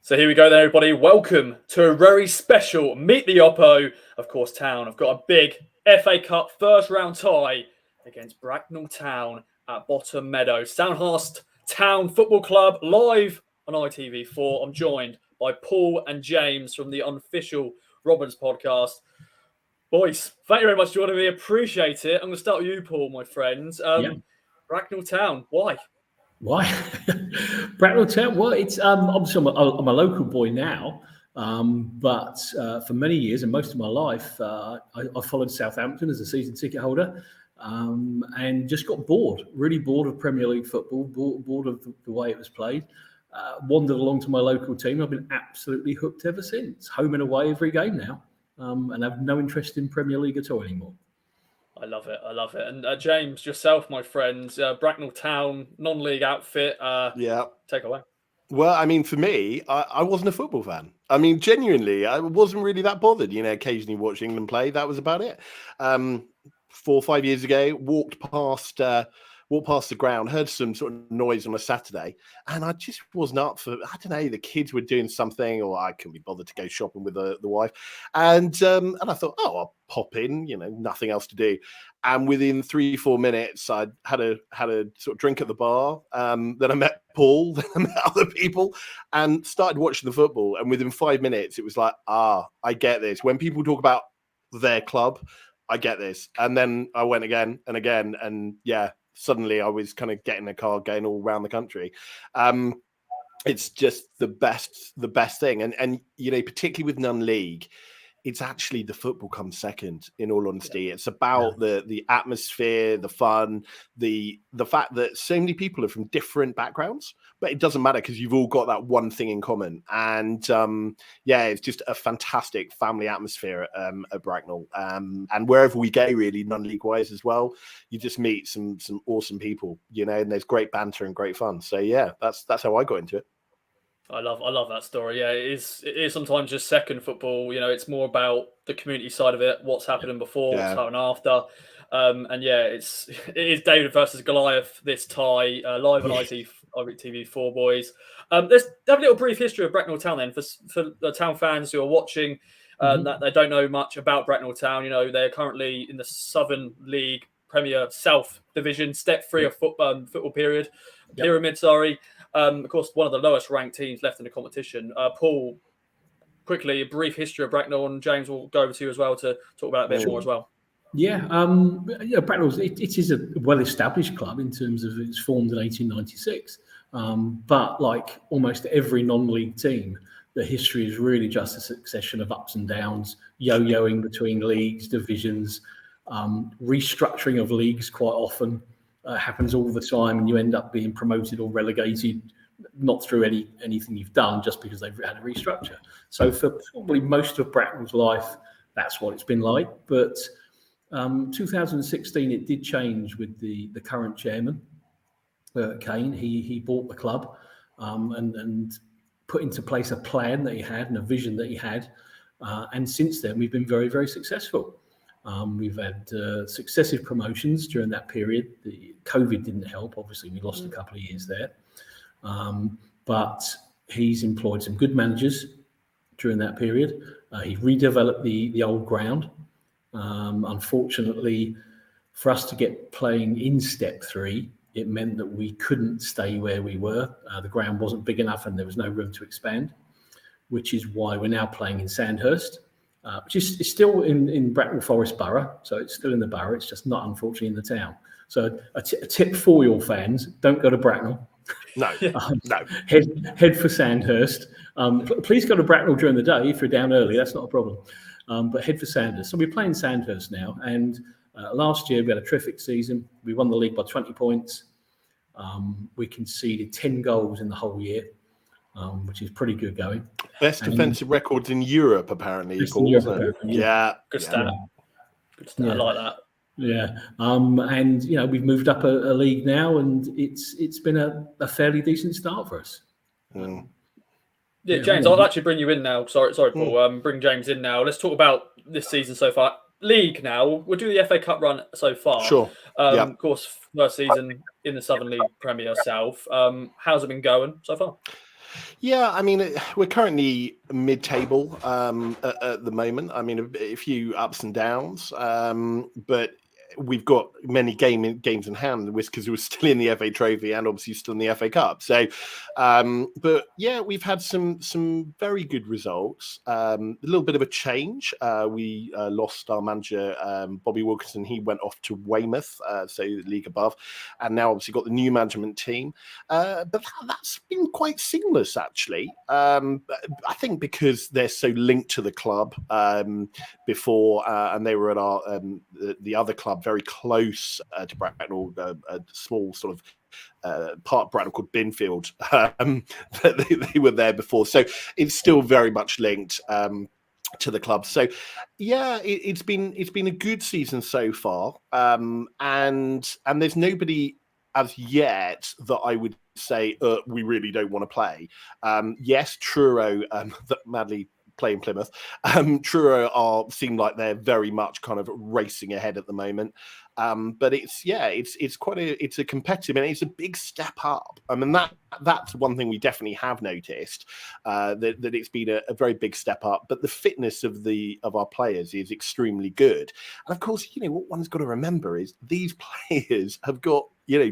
So here we go then, everybody. Welcome to a very special Meet the Oppo. Of course, Town have got a big FA Cup first round tie against Bracknell Town at Bottom Meadow. Sandhurst Town Football Club live on ITV4. I'm joined by Paul and James from the Unofficial Robins podcast. Boys, thank you very much for joining me. Appreciate it. I'm going to start with you, Paul, my friends. Bracknell Town, why? Why? Bracknell Town? Well, it's obviously I'm a local boy now, but for many years and most of my life, I followed Southampton as a season ticket holder, and just got really bored of Premier League football, bored of the way it was played. Wandered along to my local team. I've been absolutely hooked ever since. Home and away every game now, and have no interest in Premier League at all anymore. I love it. And James, yourself, my friends, Bracknell Town, non-league outfit. Take away. Well, I mean, for me, I wasn't a football fan. I mean, genuinely, I wasn't really that bothered. Occasionally watch England play. That was about it. 4 or 5 years ago, walked past the ground, heard some sort of noise on a Saturday, and I just wasn't up for, I don't know, the kids were doing something, or I couldn't be bothered to go shopping with the wife. And I thought, I'll pop in, nothing else to do. And within 3-4 minutes, I had a sort of drink at the bar. Then I met Paul, then I met other people, and started watching the football. And within 5 minutes, it was like, I get this. When people talk about their club, I get this. And then I went again and again, and suddenly I was kind of getting a car going all around the country. It's just the best thing. And particularly with non-league, it's actually the football comes second, in all honesty. It's about the atmosphere, the fun, the fact that so many people are from different backgrounds, but it doesn't matter because you've all got that one thing in common. And it's just a fantastic family atmosphere at Bracknell. And wherever we go, really, non-league wise as well, you just meet some awesome people, and there's great banter and great fun. So that's how I got into it. I love that story. Yeah, it is sometimes just second football. It's more about the community side of it, what's happening before, what's happening after. It is David versus Goliath, this tie, live on ITV4, boys. Let's have a little brief history of Bracknell Town then, for the Town fans who are watching, that they don't know much about Bracknell Town. They're currently in the Southern League Premier South Division, step 3 of football pyramid, sorry. Of course, one of the lowest ranked teams left in the competition. Paul, quickly, a brief history of Bracknell, and James will go over to you as well to talk about it a bit more as well. Bracknell, it is a well-established club in terms of it's formed in 1896. But like almost every non-league team, the history is really just a succession of ups and downs, yo-yoing between leagues, divisions, restructuring of leagues quite often. Happens all the time, and you end up being promoted or relegated, not through anything you've done, just because they've had a restructure. So for probably most of Bracknell's life, that's what it's been like. But 2016, it did change with the current chairman, Kane. He bought the club and put into place a plan that he had and a vision that he had. And since then, we've been very, very successful. We've had successive promotions during that period. The COVID didn't help. Obviously, we lost a couple of years there. But he's employed some good managers during that period. He redeveloped the old ground. Unfortunately, for us to get playing in Step 3, it meant that we couldn't stay where we were. The ground wasn't big enough and there was no room to expand, which is why we're now playing in Sandhurst. Which is still in Bracknell Forest Borough, so it's still in the borough. It's just not, unfortunately, in the town. So a tip for your fans: don't go to Bracknell. No. Head for Sandhurst. Please go to Bracknell during the day if you're down early. That's not a problem. But head for Sandhurst. So we're playing Sandhurst now, and last year we had a terrific season. We won the league by 20 points. We conceded 10 goals in the whole year. Which is pretty good going. Best defensive records in Europe, apparently. Yeah. Good stat. Good stat. I like that. Yeah. And we've moved up a league now, and it's been a fairly decent start for us. Yeah, James, I'll actually bring you in now. Sorry, Paul. Bring James in now. Let's talk about this season so far. League now. We'll do the FA Cup run so far. Sure. Of course, first season in the Southern League Premier South. How's it been going so far? Yeah, I mean, we're currently mid-table at the moment. I mean, a few ups and downs, but we've got many games in hand because we're still in the FA Trophy and obviously still in the FA Cup. So, but yeah, we've had some very good results. A little bit of a change. We lost our manager, Bobby Wilkinson. He went off to Weymouth, so the league above, and now obviously got the new management team. But that's been quite seamless, actually. I think because they're so linked to the club before, and they were at our the other club very close to Bracknell, a small sort of part of Bracknell called Binfield. They were there before, so it's still very much linked to the club. So yeah, it's been a good season so far, and there's nobody as yet that I would say we really don't want to play. Yes, Truro that madly playing Plymouth. Truro seem like they're very much kind of racing ahead at the moment. But it's quite a competitive, and it's a big step up. I mean, that's one thing we definitely have noticed, that it's been a very big step up. But the fitness of our players is extremely good. And of course, what one's got to remember is these players have got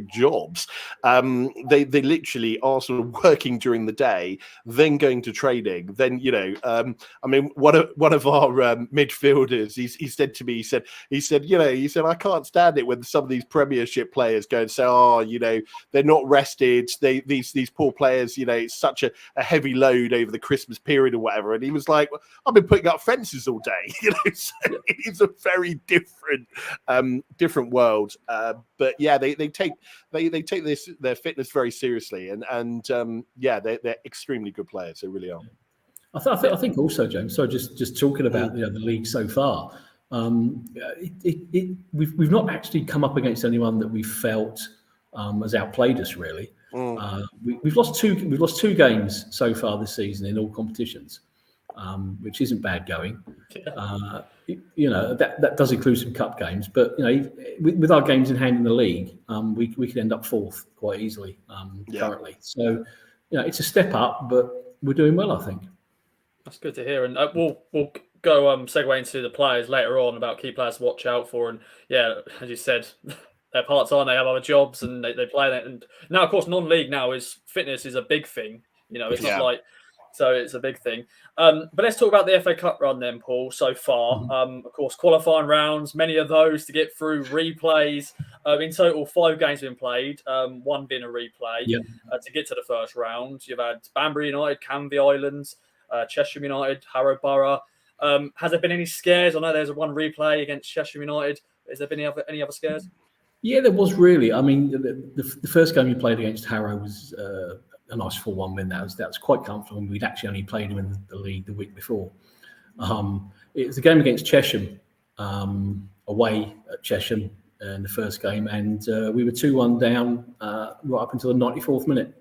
jobs. They literally are sort of working during the day, then going to training, then I mean, one of our midfielders, he said to me, he said I can't stand it when some of these Premiership players go and say, they're not rested. These poor players, it's such a heavy load over the Christmas period or whatever. And he was like, I've been putting up fences all day. So it's a very different world. But yeah, they take their fitness very seriously, and they're extremely good players. They really are. I think also, James. So just talking about the league so far, we've not actually come up against anyone that we felt has outplayed us really. We've lost two games so far this season in all competitions, which isn't bad going. That does include some cup games, but with our games in hand in the league, we could end up fourth quite easily currently. So it's a step up, but we're doing well, I think. That's good to hear, and we'll go segue into the players later on about key players to watch out for. And yeah, as you said, they're part-time, they have other jobs, and they play that. And now, of course, non-league now fitness is a big thing. It's not like. So it's a big thing. But let's talk about the FA Cup run then, Paul, so far. Of course, qualifying rounds, many of those to get through, replays. In total, 5 games have been played, one being a replay. To get to the first round. You've had Banbury United, Canvey Islands, Cheshire United, Harrow Borough. Has there been any scares? I know there's one replay against Cheshire United. Has there been any other scares? Yeah, there was really. I mean, the first game you played against Harrow was a nice 4-1 win. That was quite comfortable. We'd actually only played him in the league the week before. It was a game against Cheshire, away at Cheshire in the first game, and we were 2-1 down right up until the 94th minute.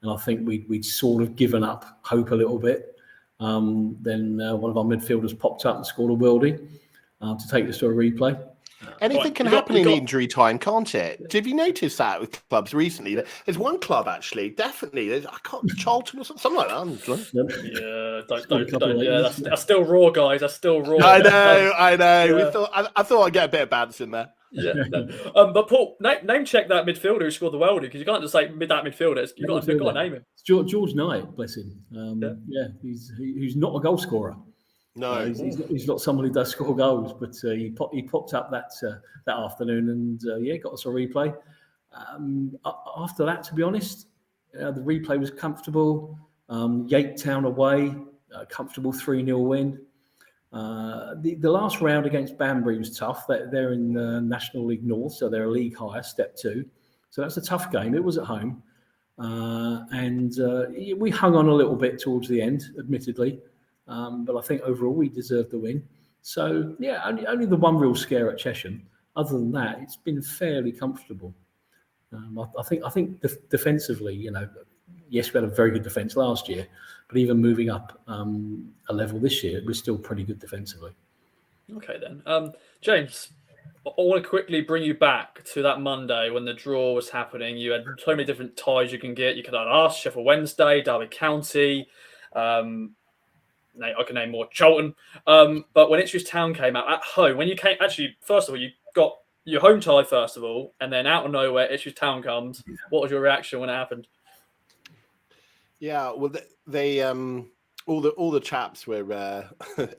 And I think we'd sort of given up hope a little bit. Then one of our midfielders popped up and scored a worldie to take us to a replay. Anything can happen in injury time, can't it? Did you notice that with clubs recently? There's one club actually, definitely. Charlton or something like that. Yeah, that's still raw, guys. That's still raw. I know. Yeah. I thought I'd get a bit of balance in there. Yeah. But Paul, name check that midfielder who scored the worldie, because you can't just say that midfielder. You've got to name him. It's George Knight, bless him. He's not a goal scorer. No, he's not someone who does score goals, but he popped up that afternoon and got us a replay. After that, to be honest, the replay was comfortable. Yate Town away, comfortable 3-0 win. The last round against Banbury was tough. They're in National League North, so they're a league higher, Step 2. So that's a tough game. It was at home, and we hung on a little bit towards the end, admittedly. But I think overall we deserved the win. So yeah, only the one real scare at Cheshire. Other than that, it's been fairly comfortable. I think defensively, yes, we had a very good defence last year, but even moving up a level this year, we're still pretty good defensively. Okay then, James, I want to quickly bring you back to that Monday when the draw was happening. You had so many different ties you can get. You could have us, Sheffield Wednesday, Derby County. I can name more, Charlton. But when Ipswich Town came out at home, when you came, actually, first of all, you got your home tie first of all, and then out of nowhere, Ipswich Town comes. What was your reaction when it happened? Yeah, well, they all the chaps were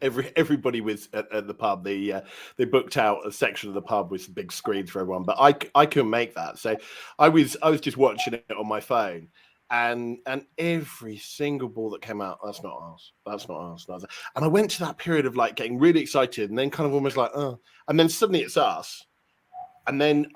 everybody was at the pub. They booked out a section of the pub with some big screens for everyone, but I couldn't make that, so I was just watching it on my phone. And every single ball that came out, that's not us. That's not us. And I went to that period of like getting really excited, and then kind of almost like, oh, and then suddenly it's us. And then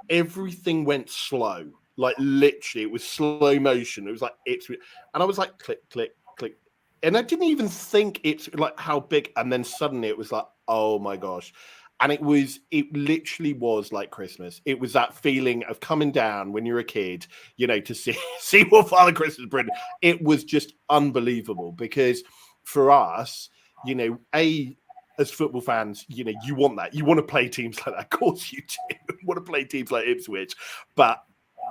everything went slow, like literally, it was slow motion. It was like and I was like, click, click, click, and I didn't even think it's like how big. And then suddenly it was like, oh my gosh. And it literally was like Christmas. It was that feeling of coming down when you're a kid, to see what Father Christmas bring. It was just unbelievable because for us, as football fans, you want that. You want to play teams like that. Of course you do. You want to play teams like Ipswich, but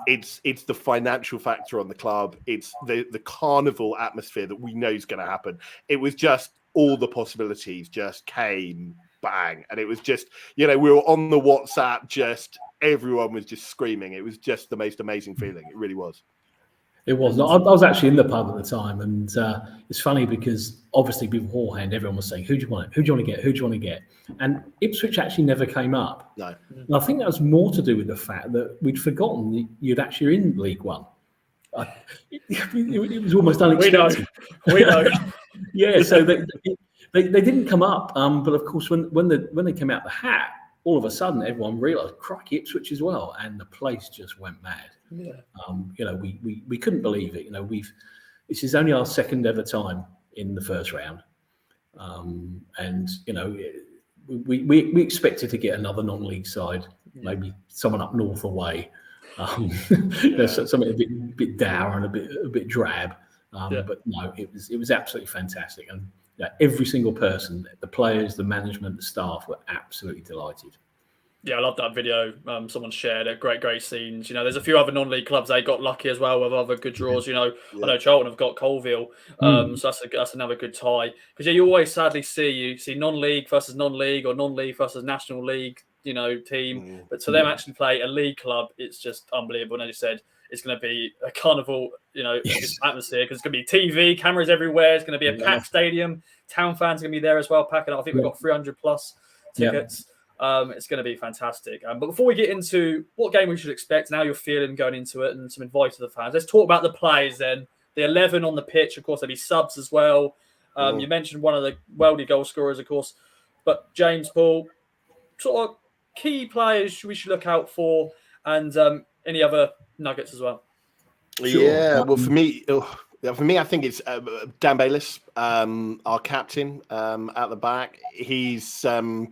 it's the financial factor on the club. It's the carnival atmosphere that we know is going to happen. It was just all the possibilities just came bang. And it was just, we were on the WhatsApp, just everyone was just screaming. It was just the most amazing feeling. It really was. It was. I was actually in the pub at the time, and it's funny because obviously beforehand everyone was saying, "Who do you want? Who do you want to get? Who do you want to get?" And Ipswich actually never came up. No, and I think that was more to do with the fact that we'd forgotten that you'd actually in League One. It was almost unexpected. We know. Yeah, so they didn't come up, but of course when they came out the hat, all of a sudden everyone realised, crikey, Ipswich as well, and the place just went mad. Yeah. We couldn't believe it. This is only our second ever time in the first round, and we expected to get another non-league side, maybe someone up north away, something a bit dour and a bit drab. But no, it was absolutely fantastic, and every single person, the players, the management, the staff were absolutely delighted. Yeah, I love that video. Someone shared it. Great scenes. There's a few other non-league clubs. They got lucky as well with other good draws. I know Charlton have got Colville, so that's another good tie. Because you always sadly see non-league versus non-league or non-league versus national league, team. But to them actually play a league club, it's just unbelievable. And as you said, it's going to be a carnival, atmosphere because it's going to be TV, cameras everywhere. It's going to be a packed stadium. Town fans are going to be there as well, packing up. I think we've got 300 plus tickets. It's going to be fantastic. But before we get into what game we should expect and how you're feeling going into it and some advice to the fans, let's talk about the players then. The 11 on the pitch, of course, there'll be subs as well. You mentioned one of the Weldy goal scorers, of course. But James, Paul, sort of key players we should look out for and any other nuggets as well. Sure. Yeah, well, for me, I think it's Dan Bayliss, our captain at the back. He's a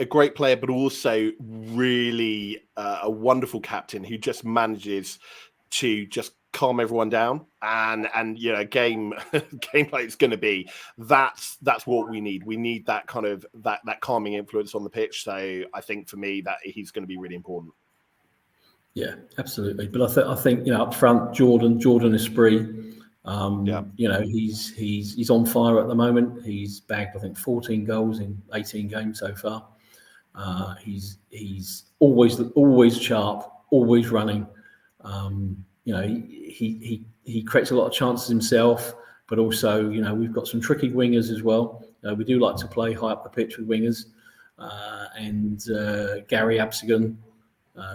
great player, but also really a wonderful captain who just manages to just calm everyone down. And a game like it's going to be, that's what we need. We need that kind of that calming influence on the pitch. So I think for me that he's going to be really important. Yeah, absolutely. But I think up front, Jordan Esprit. He's on fire at the moment. He's bagged, I think, 14 goals in 18 games so far. He's always sharp, always running. He creates a lot of chances himself, but also, we've got some tricky wingers as well. We do like to play high up the pitch with wingers. And Gary Absigan,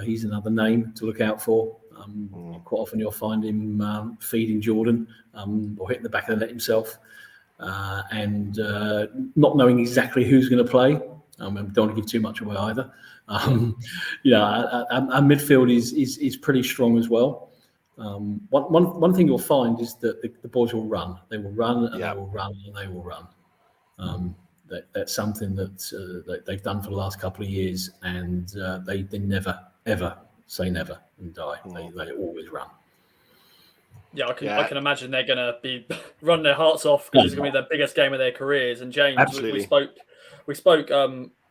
he's another name to look out for. Quite often you'll find him feeding Jordan or hitting the back of the net himself, and not knowing exactly who's going to play. I don't want to give too much away either. Our midfield is pretty strong as well. One thing you'll find is that the boys will run. They will run and they will run and they will run. That's something that they've done for the last couple of years, and they never ever say never and die. They always run. Yeah, I can imagine they're going to be running their hearts off because it's going to be the biggest game of their careers. And James, we spoke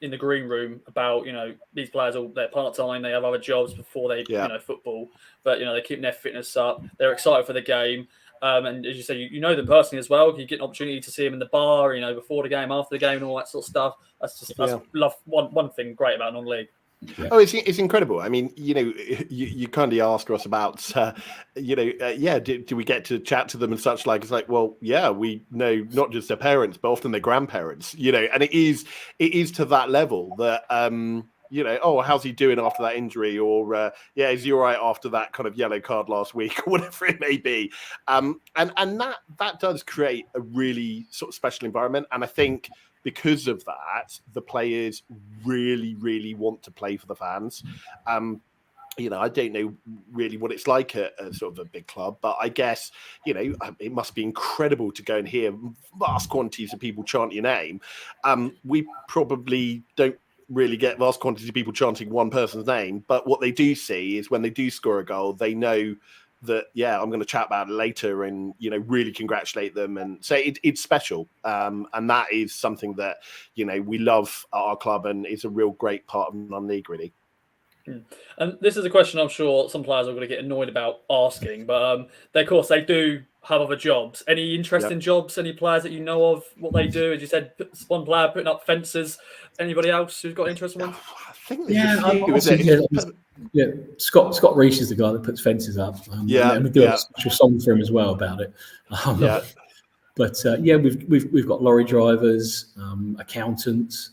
in the green room about, these players they're part-time, they have other jobs before they, football, but, they're keeping their fitness up. They're excited for the game. And as you say, you know them personally as well. You get an opportunity to see them in the bar, before the game, after the game, and all that sort of stuff. That's love one thing great about non-league. Yeah. Oh, it's incredible. I mean, you kindly asked us about, do we get to chat to them and such like? It's like, well, yeah, we know not just their parents, but often their grandparents. And it is to that level that, oh, how's he doing after that injury? Or, is he all right after that kind of yellow card last week, or whatever it may be? And that does create a really sort of special environment. And I think, because of that, the players really, really want to play for the fans. I don't know really what it's like at sort of a big club, but I guess, it must be incredible to go and hear vast quantities of people chant your name. We probably don't really get vast quantities of people chanting one person's name, but what they do see is when they do score a goal, they know that, I'm going to chat about it later and, really congratulate them and say it's special. And that is something that, we love at our club and is a real great part of non-league, really. And this is a question I'm sure some players are going to get annoyed about asking, but of course they do have other jobs. Any interesting jobs? Any players that you know of, what they do? As you said, one player putting up fences. Anybody else who's got interesting ones? I think there's Scott Reese is the guy that puts fences up. And we do have a special song for him as well about it. But we've got lorry drivers, accountants.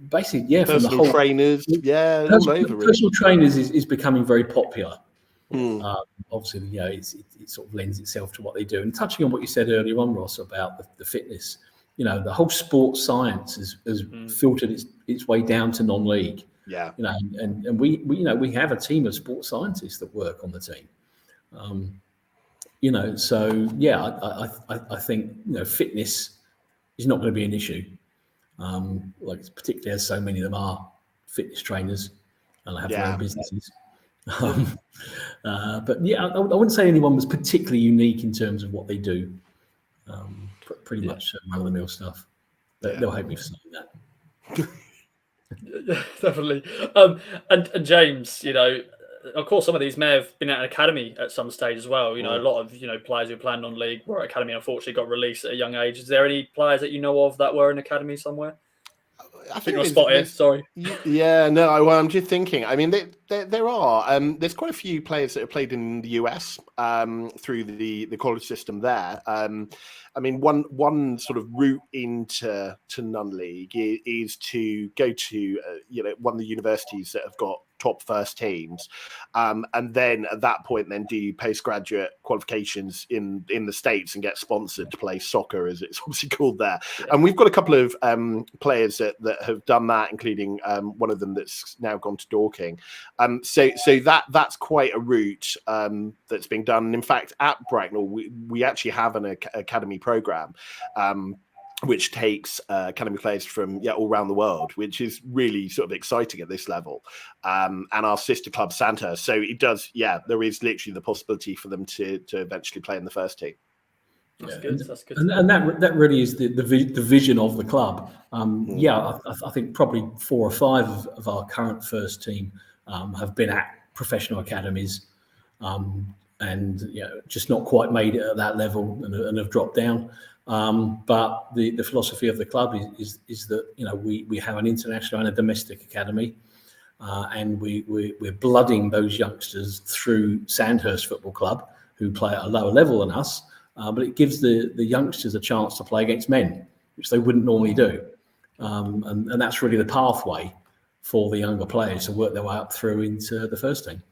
Basically, personal from the whole trainers, personal trainers is becoming very popular. Obviously, it sort of lends itself to what they do. And touching on what you said earlier on, Ross, about the fitness, the whole sports science has filtered its way down to non-league. Yeah, and we have a team of sports scientists that work on the team. I think fitness is not going to be an issue. Particularly as so many of them are fitness trainers and have their own businesses. I wouldn't say anyone was particularly unique in terms of what they do. Pretty much run-of-the-mill stuff. They'll hate me for saying that. Definitely. And James, of course, some of these may have been at an academy at some stage as well. A lot of players who planned on league were at academy. Unfortunately, got released at a young age. Is there any players that you know of that were in academy somewhere? I think you're spotted. Sorry. I'm just thinking. I mean, there are. There's quite a few players that have played in the US through the college system there. I mean, one sort of route into non-league is to go to one of the universities that have got top first teams, and then at that point, then do postgraduate qualifications in the States and get sponsored to play soccer, as it's obviously called there. Yeah. And we've got a couple of players that have done that, including one of them that's now gone to Dorking. So that's quite a route that's being done. And in fact, at Bracknell, we actually have an academy program. Which takes academy players from all around the world, which is really sort of exciting at this level. And our sister club, Sandhurst. So it does, there is literally the possibility for them to eventually play in the first team. That's good. That's good. And that really is the vision of the club. I think probably 4 or 5 of our current first team have been at professional academies, and just not quite made it at that level and have dropped down. But the philosophy of the club is that we have an international and a domestic academy, and we're blooding those youngsters through Sandhurst Football Club, who play at a lower level than us, but it gives the youngsters a chance to play against men, which they wouldn't normally do, and that's really the pathway for the younger players to work their way up through into the first team.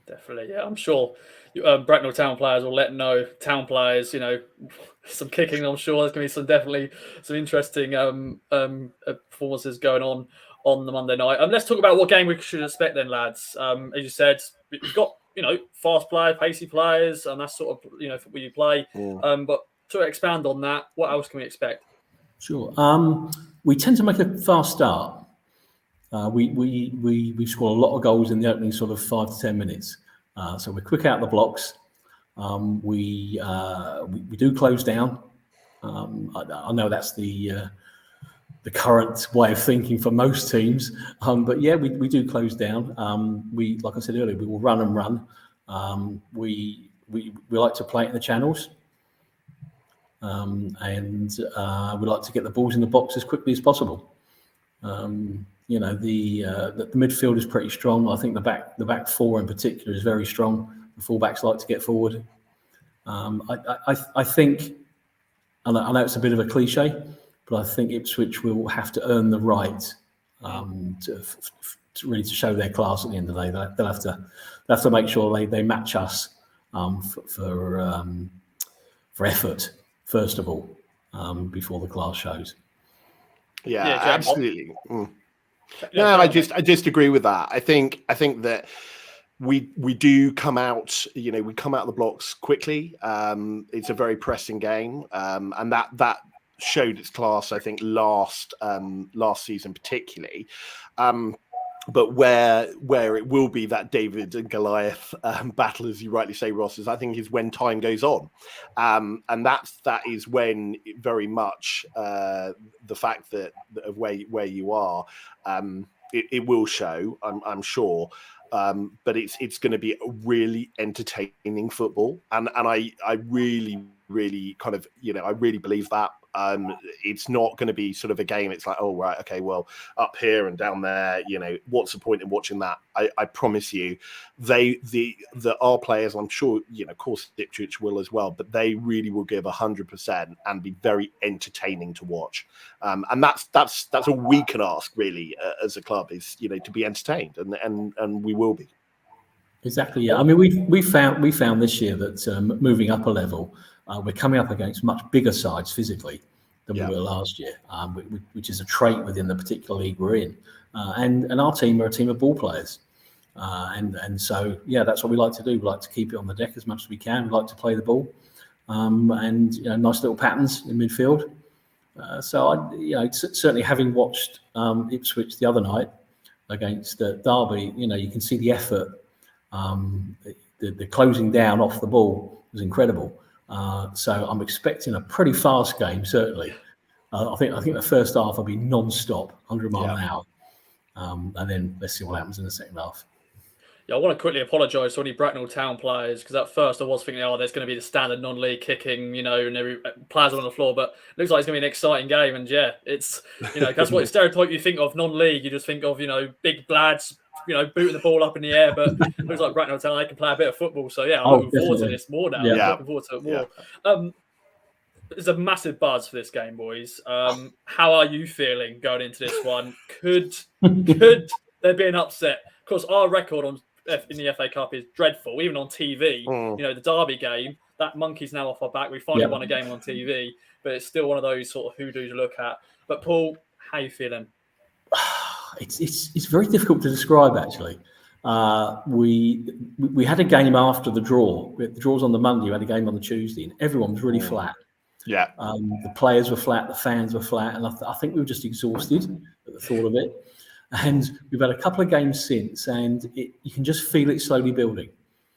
Definitely, I'm sure Bracknell Town players will let know. Town players, some kicking. I'm sure there's going to be definitely some interesting performances going on the Monday night. Let's talk about what game we should expect then, lads. As you said, we've got fast players, pacey players, and that's sort of football you play. Yeah. But to expand on that, what else can we expect? Sure. We tend to make a fast start. We score a lot of goals in the opening sort of 5 to 10 minutes. So we're quick out the blocks. We do close down. I know that's the the current way of thinking for most teams. But yeah, we do close down. We, like I said earlier, we will run and run. We like to play it in the channels. And we like to get the balls in the box as quickly as possible. You know, the midfield is pretty strong. I think the back four in particular is very strong. The fullbacks like to get forward. I think, and I know it's a bit of a cliche, but I think Ipswich will have to earn the right to really to show their class at the end of the day. They'll have to make sure they match us for effort first of all, before the class shows. Yeah, absolutely. No, I just agree with that. I think that we do come out, you know, we come out of the blocks quickly. It's a very pressing game, and that showed its class, I think, last season particularly. But where it will be that David and Goliath battle, as you rightly say, Ross, is I think is when time goes on, and that is when very much the fact that of where you are, it will show. I'm sure. But it's going to be a really entertaining football, and I really kind of, you know, I really believe that. It's not going to be sort of a game. It's like, oh, right, okay, well, up here and down there, you know, what's the point in watching that? I promise you, our players, I'm sure, you know, of course, Ipswich will as well, but they really will give 100% and be very entertaining to watch. And that's all we can ask really as a club is, you know, to be entertained, and we will be. Exactly. Yeah. I mean, we found this year that moving up a level, we're coming up against much bigger sides physically than we were last year, which is a trait within the particular league we're in. And our team are a team of ball players. And so, yeah, that's what we like to do. We like to keep it on the deck as much as we can. We like to play the ball, and, you know, nice little patterns in midfield. Certainly having watched Ipswich the other night against Derby, you know, you can see the effort. The closing down off the ball was incredible. So I'm expecting a pretty fast game, certainly. I think the first half will be non-stop, 100 mile an hour. And then let's see what happens in the second half. Yeah, I want to quickly apologise to any Bracknell Town players, because at first I was thinking, there's going to be the standard non-league kicking, you know, and every players on the floor, but it looks like it's going to be an exciting game. And yeah, it's, you know, that's what stereotype you think of non-league. You just think of, you know, big lads, you know, booting the ball up in the air, but it looks like Bracknell Town, they can play a bit of football. So yeah, I'm looking forward to this more now. Yeah. I'm looking forward to it more. Yeah. There's a massive buzz for this game, boys. How are you feeling going into this one? Could there be an upset? Of course, our record in the FA Cup is dreadful, even on TV. You know, the Derby game, that monkey's now off our back. We finally won a game on TV, but it's still one of those sort of hoodoos to look at. But Paul, how are you feeling? It's very difficult to describe, actually. We had a game after the draw. The draw was on the Monday. We had a game on the Tuesday, and everyone was really flat. Yeah. The players were flat, the fans were flat, and I think we were just exhausted at the thought of it. And we've had a couple of games since, and you can just feel it slowly building.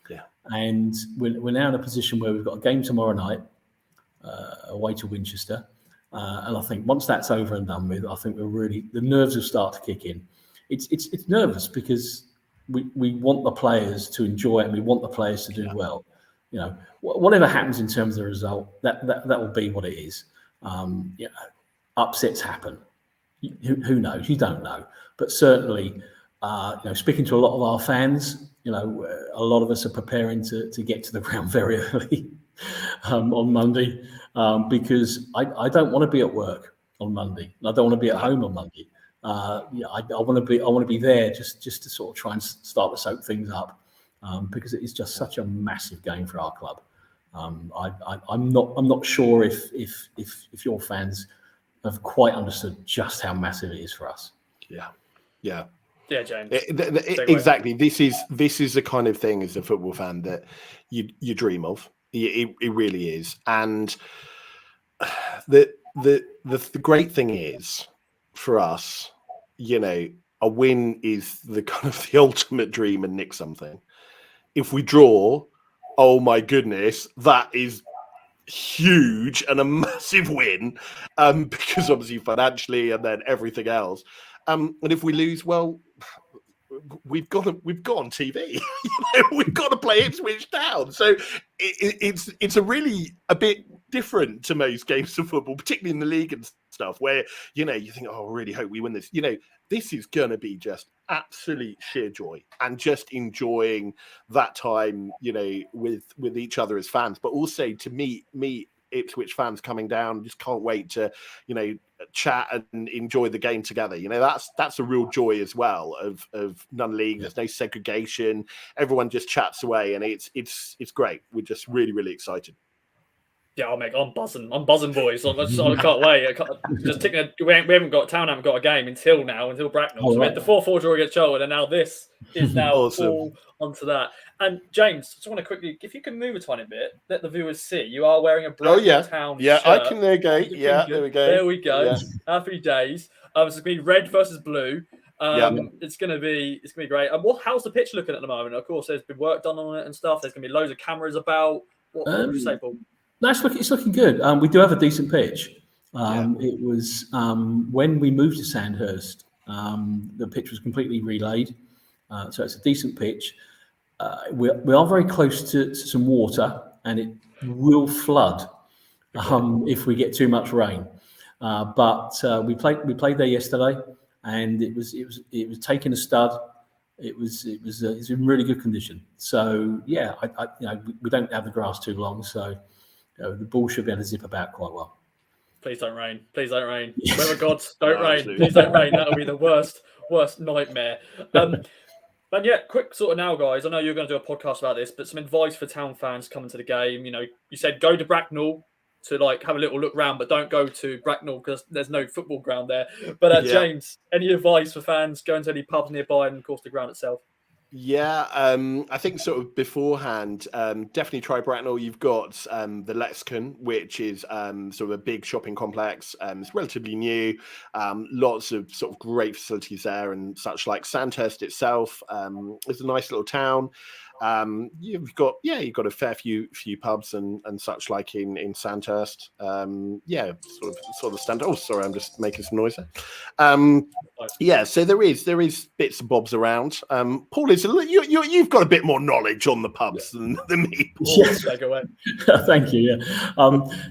Yeah. And we're now in a position where we've got a game tomorrow night away to Winchester. And I think once that's over and done with, I think the nerves will start to kick in. It's nervous because we want the players to enjoy it, and we want the players to do well. You know, whatever happens in terms of the result, that will be what it is. Upsets happen. Who knows? You don't know. But certainly, you know, speaking to a lot of our fans, you know, a lot of us are preparing to get to the ground very early on Monday, because I don't want to be at work on Monday. I don't want to be at home on Monday. I want to be there just to sort of try and start to soak things up, because it is just such a massive game for our club. I'm not sure if your fans have quite understood just how massive it is for us. Yeah, James. Exactly. This is the kind of thing as a football fan that you dream of. It really is. And the great thing is for us, you know, a win is the kind of the ultimate dream and nick something. If we draw, oh my goodness, that is huge and a massive win, because obviously financially and then everything else. And if we lose, well, we've got on TV. We've got to play Ipswich Town. So it's a bit different to most games of football, particularly in the league and stuff, where you think, oh, I really hope we win this. This is going to be just absolute sheer joy and just enjoying that time, with each other as fans, but also to meet Ipswich fans coming down. Just can't wait to, chat and enjoy the game together. That's a real joy as well of non-league. There's no segregation. Everyone just chats away, and it's great. We're just really, really excited. Yeah, I'm buzzing. I'm buzzing, boys. I can't wait. We haven't got a game until Bracknell. So we had the 4-4 draw against Charlton, and now this is now awesome. All onto that. And James, just want to quickly, if you can move a tiny bit, let the viewers see. You are wearing a Bracknell Town shirt. I can. There we go. Yeah, there we go. There we go. Yeah. Happy days. So it's going to be red versus blue. It's going to be great. And how's the pitch looking at the moment? Of course, there's been work done on it and stuff. There's going to be loads of cameras about. What would you say, Paul? No, it's looking good. We do have a decent pitch. It was when we moved to Sandhurst, the pitch was completely relayed. So it's a decent pitch. We are very close to some water, and it will flood if we get too much rain. But we played there yesterday, and it was taking a stud. It's in really good condition. So yeah, we don't have the grass too long, so the ball should be able to zip about quite well. Please don't rain. Please don't rain. Weather gods, don't rain. Please don't rain. That'll be the worst nightmare. And yeah, quick sort of now, guys. I know you're going to do a podcast about this, but some advice for Town fans coming to the game. You said go to Bracknell to have a little look round, but don't go to Bracknell because there's no football ground there. But James, any advice for fans going to any pubs nearby and of course the ground itself? Yeah, I think sort of beforehand, definitely try Bracknell. You've got the Lexicon, which is sort of a big shopping complex. It's relatively new. Lots of sort of great facilities there and such. Like Sandhurst itself is a nice little town. You've got a fair few pubs and such like in Sandhurst. Sort of standard. Oh, sorry, I'm just making some noise there. So there is bits and bobs around. Paul, you've got a bit more knowledge on the pubs than me. Yes, take away. Thank you.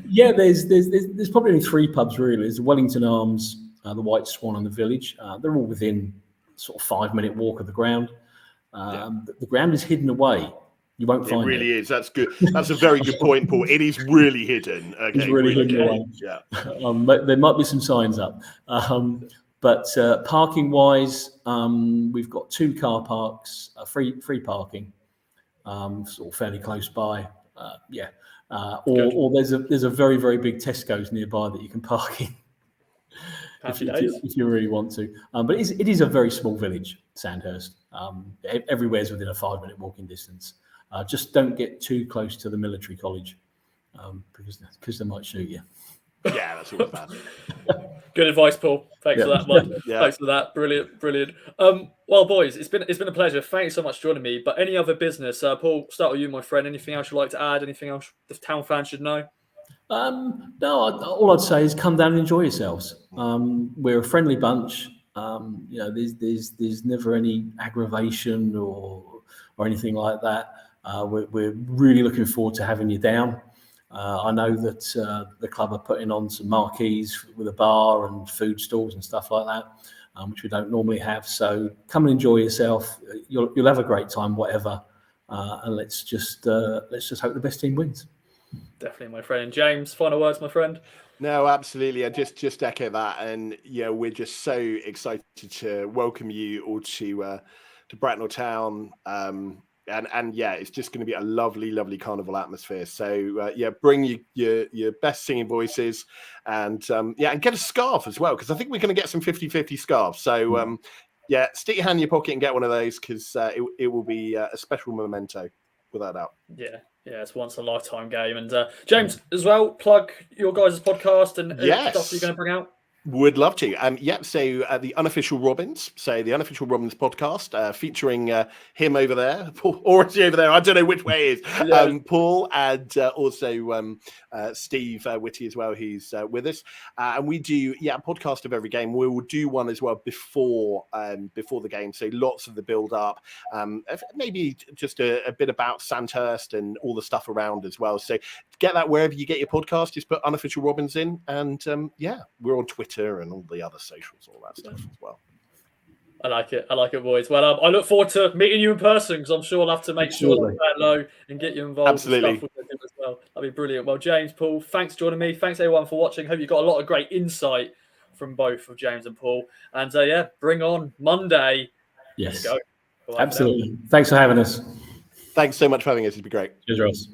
There's probably only 3 pubs really. There's the Wellington Arms, the White Swan, and the Village. They're all within sort of 5-minute walk of the ground. The ground is hidden away. You won't find it. Really is. That's good. That's a very good point, Paul. It is really hidden. Okay, it's really hidden away. Yeah. There might be some signs up. But parking wise, we've got 2 car parks, free parking, sort of fairly close by. Or there's a very, very big Tesco's nearby that you can park in. If you really want to. But it is a very small village, Sandhurst. Everywhere's within a 5-minute walking distance. Just don't get too close to the military college because they might shoot you. Yeah, that's all bad. Good advice, Paul. Thanks for that, Mike. Thanks for that. Brilliant. Well, boys, it's been a pleasure. Thanks so much for joining me. But any other business, Paul, start with you, my friend. Anything else you'd like to add? Anything else the Town fans should know? No, all I'd say is come down and enjoy yourselves. We're a friendly bunch. There's never any aggravation or anything like that. We're really looking forward to having you down. I know that the club are putting on some marquees with a bar and food stalls and stuff like that, which we don't normally have. So come and enjoy yourself. You'll have a great time, whatever. And let's just hope the best team wins. Definitely, my friend. James, final words, my friend. No, absolutely. I just echo that, and we're just so excited to welcome you all to Bracknell Town. And it's just going to be a lovely, lovely carnival atmosphere. So bring your best singing voices, and get a scarf as well, because I think we're going to get some 50-50 scarves. So stick your hand in your pocket and get one of those, because it will be a special memento, without doubt. Yeah, it's once a lifetime game. And James, as well, plug your guys' podcast and stuff you're going to bring out. Would love to. So the Unofficial Robins, the Unofficial Robins podcast, featuring him over there, or is he over there? I don't know which way it is. Paul, and also Steve Whitty as well, who's with us. And we do, a podcast of every game. We will do one as well before the game. So lots of the build up, maybe just a bit about Sandhurst and all the stuff around as well. So get that wherever you get your podcast. Just put Unofficial Robins in, and we're on Twitter and all the other socials, all that stuff as well. I like it, boys. Well, I look forward to meeting you in person, because I'm sure I'll have to make sure that low and get you involved. Absolutely. With stuff with them as well. That'd be brilliant. Well, James, Paul, thanks for joining me. Thanks everyone for watching. Hope you got a lot of great insight from both of James and Paul. And bring on Monday. Yes. Let's go. Absolutely. Thanks for having us. Thanks so much for having us. It'd be great. Cheers, Ross.